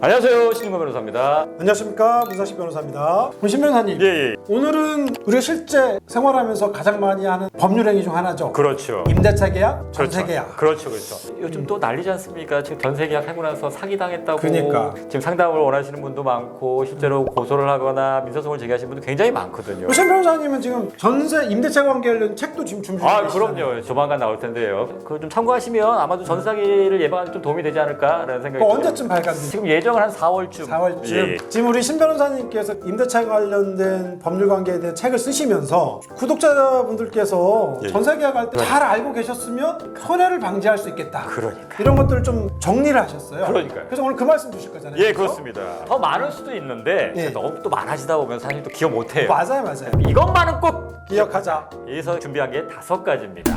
안녕하세요, 신인권 변호사입니다. 안녕하십니까, 문사식 변호사입니다. 신 변호사님, 예. 오늘은 우리가 실제 생활하면서 가장 많이 하는 법률 행위 중 하나죠. 그렇죠. 임대차 계약, 전세 계약. 그렇죠. 요즘 또 난리지 않습니까? 지금 전세 계약하고 나서 사기당했다고. 그러니까. 지금 상담을 원하시는 분도 많고 실제로 고소를 하거나 민사소송을 제기하시는 분도 굉장히 많거든요. 신 변호사님은 지금 전세 임대차 관계 관련 책도 지금 준비 중이시잖아요. 그럼요. 조만간 나올 텐데요. 그거 좀 참고하시면 아마도 전세 사기를 예방하는 데 좀 도움이 되지 않을까라는 생각이 들어요. 언제쯤 발간되죠? 지금 예정은 한 4월쯤. 4월쯤. 예. 지금 우리 신 변호사님께서 임대차 관련된 법률 관계에 대한 책을 쓰시면서 구독자분들께서 예. 전세 계약할 때 잘 알고 계셨으면 손해를 방지할 수 있겠다. 그러니까. 이런 것들을 좀 정리를 하셨어요. 그러니요. 그래서 오늘 그 말씀 주실 거잖아요. 예, 그렇죠? 그렇습니다. 더 많을 수도 있는데 예. 너무 또 많아지다 보면 사실 또 기억 못해요. 맞아요. 이것만은 꼭 기억하자. 여기서 준비한 게 5가지입니다.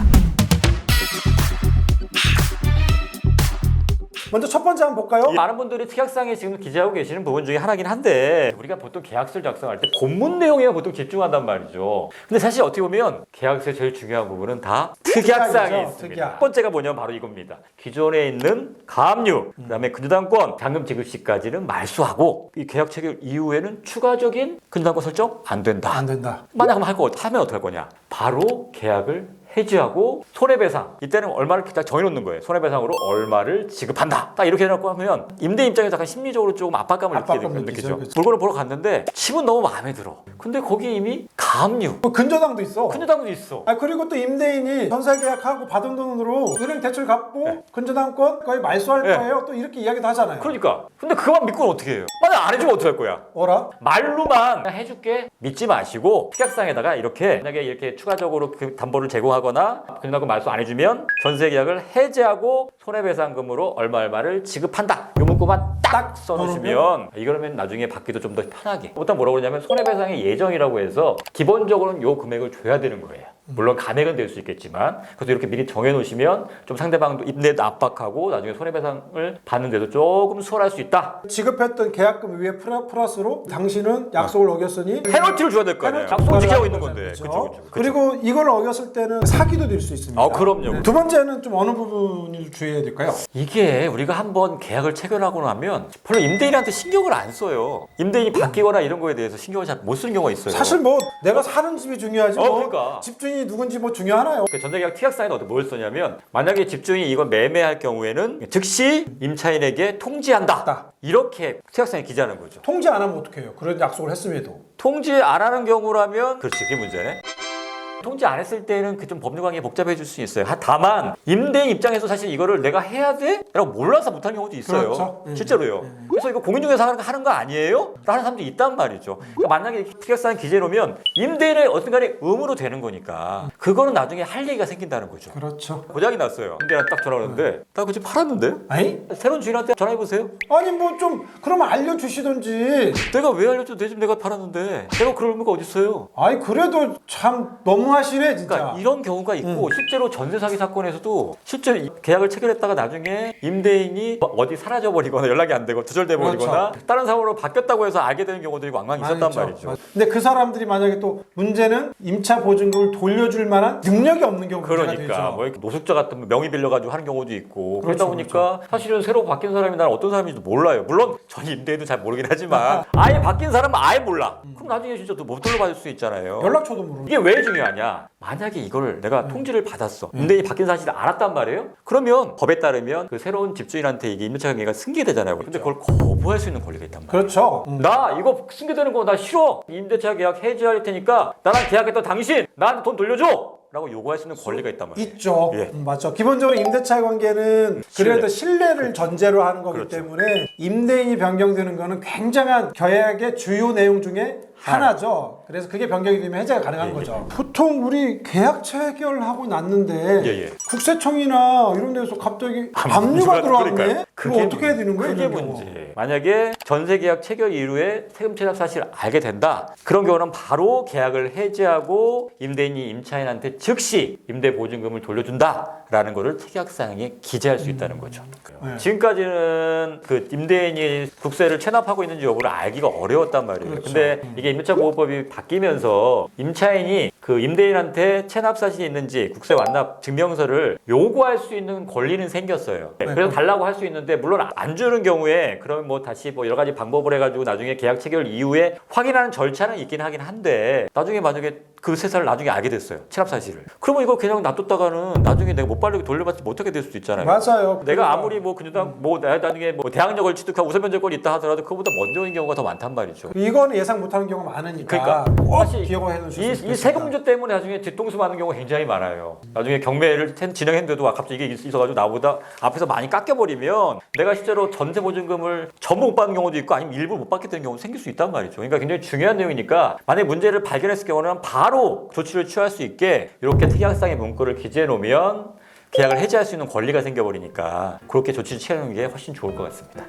먼저 첫 번째 한번 볼까요? 많은 분들이 특약상에 지금 기재하고 계시는 부분 중에 하나긴 한데 우리가 보통 계약서를 작성할 때 본문 내용에 보통 집중한단 말이죠. 근데 사실 어떻게 보면 계약서의 제일 중요한 부분은 다 특약상이 특약이죠, 있습니다. 특약. 첫 번째가 뭐냐면 바로 이겁니다. 기존에 있는 가압류, 그다음에 근저당권, 잔금 지급 시까지는 말소하고 이 계약 체결 이후에는 추가적인 근저당권 설정 안 된다. 안 된다. 만약 하면 어떻게 할 거냐? 바로 계약을 해지하고 손해배상, 이때는 얼마를 딱 정해놓는 거예요. 손해배상으로 얼마를 지급한다. 딱 이렇게 해놓고 하면 임대 입장에서 약간 심리적으로 조금 압박감을 압박감 느끼죠. 느끼죠. 그렇죠. 물건을 보러 갔는데 집은 너무 마음에 들어. 근데 거기 이미 가압류, 뭐 근저당도 있어. 근저당도 있어. 그리고 또 임대인이 전세 계약하고 받은 돈으로 은행 대출 갚고 근저당권 거의 말소할 네. 거예요. 또 이렇게 이야기도 하잖아요. 그러니까. 근데 그만 믿고는 어떻게 해요? 만약 안 해주면 어떻게 할 거야? 어라? 말로만 해줄게 믿지 마시고 특약상에다가 이렇게 만약에 이렇게 추가적으로 그 담보를 제공하거나 근저당권 말소 안 해주면 전세 계약을 해지하고 손해배상금으로 얼마를 지급한다. 요 문구만 딱 써놓으시면 이거라면 나중에 받기도 좀 더 편하게. 일단 뭐라고 그러냐면 손해배상의 예정이라고 해서 기본적으로는 요 금액을 줘야 되는 거예요. 물론 감액은 될 수 있겠지만 그래서 이렇게 미리 정해놓으시면 좀 상대방도 임대도 압박하고 나중에 손해배상을 받는데도 조금 수월할 수 있다. 지급했던 계약금 위에 플러스로 당신은 약속을 어겼으니 페널티를 줘야 될 거 아니에요. 페널티 약속을 지키고 부과를 있는 하는 건데. 거죠. 그쵸. 그리고 이걸 어겼을 때는 사기도 될 수 있습니다. 그럼요. 두 번째는 좀 어느 부분을 주의해야 될까요? 이게 우리가 한번 계약을 체결하고 나면 별로 임대인한테 신경을 안 써요. 임대인이 바뀌거나 이런 거에 대해서 신경을 잘 못 쓰는 경우가 있어요. 사실 뭐 내가 사는 집이 중요하지 뭐 그러니까. 집주인이 누군지 뭐 중요하나요? 그 전자계약 특약상에는 뭘 써냐면 만약에 집주인이 이걸 매매할 경우에는 즉시 임차인에게 통지한다. 이렇게 특약상에 기재하는 거죠. 통지 안 하면 어떡해요? 그런 약속을 했음에도. 통지 안 하는 경우라면 그렇지, 그게 문제네. 통지 안 했을 때는 그 좀 법률관계 복잡해질 수 있어요. 다만 임대인 입장에서 사실 이거를 내가 해야 돼? 라고 몰라서 못하는 경우도 있어요. 그렇죠. 실제로요. 그래서 이거 공인중개사 하는 거 아니에요? 라는 사람도 있단 말이죠. 그러니까 만약에 특약상 기재 놓으면 임대인의 어떤 간에 의무로 되는 거니까 그거는 나중에 할 얘기가 생긴다는 거죠. 그렇죠. 고장이 났어요. 임대인한테 딱 전화 오는데 나 그 집 팔았는데? 아니? 새로운 주인한테 전화해보세요. 아니 뭐 좀 그러면 알려주시던지. 내가 왜 알려줘? 내 집 내가 팔았는데 내가 그럴 의무가 어딨어요? 아이 그래도 참 너무하시네 진짜. 그러니까 이런 경우가 있고 실제로 전세 사기 사건에서도 실제로 계약을 체결했다가 나중에 임대인이 어디 사라져 버리거나 연락이 안 되고 두절돼 버리거나 다른 사고로 바뀌었다고 해서 알게 되는 경우들이 왕왕 있었단 많죠. 말이죠. 근데 그 사람들이 만약에 또 문제는 임차 보증금을 돌려줄 만한 능력이 없는 경우가 그러니까 되죠. 뭐 이렇게 노숙자 같은 명의 빌려가지고 하는 경우도 있고 그렇죠, 그러다 보니까 사실은 새로 바뀐 사람이 나는 어떤 사람인지도 몰라요. 물론 전 임대인도 잘 모르긴 하지만 아예 바뀐 사람은 아예 몰라. 그럼 나중에 진짜 또 못 돌려받을 수 있잖아요. 연락처도 모르고. 이게 왜 중요하냐? 만약에 이걸 내가 통지를 받았어. 임대인이 바뀐 사실을 알았단 말이에요. 그러면 법에 따르면 그 새로운 집주인한테 이게 임대차 관계가 승계되잖아요. 근데 그걸 거부할 수 있는 권리가 있단 말이에요. 그렇죠. 나 이거 승계되는 거 나 싫어. 임대차 계약 해지할 테니까 나랑 계약했던 당신 나한테 돈 돌려줘. 라고 요구할 수 있는 권리가 있단 말이에요. 있죠. 예. 맞죠. 기본적으로 임대차 관계는 그래도 신뢰를 전제로 하는 거기 그렇죠. 때문에 임대인이 변경되는 거는 굉장한 계약의 주요 내용 중에 하나죠. 그래서 그게 변경이 되면 해제가 가능한 거죠. 보통 우리 계약 체결하고 났는데 국세청이나 이런 데서 갑자기 압류가 들어왔네? 그거 어떻게 해야 되는 거예요? 그게 문제. 만약에 전세 계약 체결 이후에 세금 체납 사실을 알게 된다. 그런 경우는 바로 계약을 해지하고 임대인이 임차인한테 즉시 임대 보증금을 돌려준다라는 거를 특약상에 기재할 수 있다는 거죠. 네. 지금까지는 그 임대인이 국세를 체납하고 있는지 여부를 알기가 어려웠단 말이에요. 그렇죠. 근데 이게 임대차 보호법이 바뀌면서 임차인이 그 임대인한테 체납 사실이 있는지 국세 완납 증명서를 요구할 수 있는 권리는 생겼어요. 네. 그래서 달라고 할 수 있는데 물론 안 주는 경우에 그러면 뭐 다시 뭐 여러 가지 방법을 해가지고 나중에 계약 체결 이후에 확인하는 절차는 있긴 하긴 한데 나중에 만약에 그 세사를 나중에 알게 됐어요. 체납 사실을. 그러면 이거 그냥 놔뒀다가는 나중에 내가 못 바르게 돌려받지 못하게 될 수도 있잖아요. 맞아요. 내가 아무리 뭐 그냥 뭐 나중에 뭐 대항력을 취득하고 우선 면제권이 있다 하더라도 그보다 먼저인 경우가 더 많단 말이죠. 이건 예상 못하는 경우가 많으니까 그러니까 꼭 사실 기억을 해놓으셨으면 이 좋겠습니다. 세금 문제 때문에 나중에 뒤통수 맞는 경우가 굉장히 많아요. 나중에 경매를 진행했는데도 갑자기 이게 있어가지고 나보다 앞에서 많이 깎여버리면 내가 실제로 전세 보증금을 전부 못 받는 경우도 있고 아니면 일부 못 받게 되는 경우도 생길 수 있단 말이죠. 그러니까 굉장히 중요한 내용이니까 만약에 문제를 발견했을 경우는 바로 조치를 취할 수 있게 이렇게 특약상의 문구를 기재해 놓으면 계약을 해지할 수 있는 권리가 생겨버리니까 그렇게 조치를 취하는 게 훨씬 좋을 것 같습니다.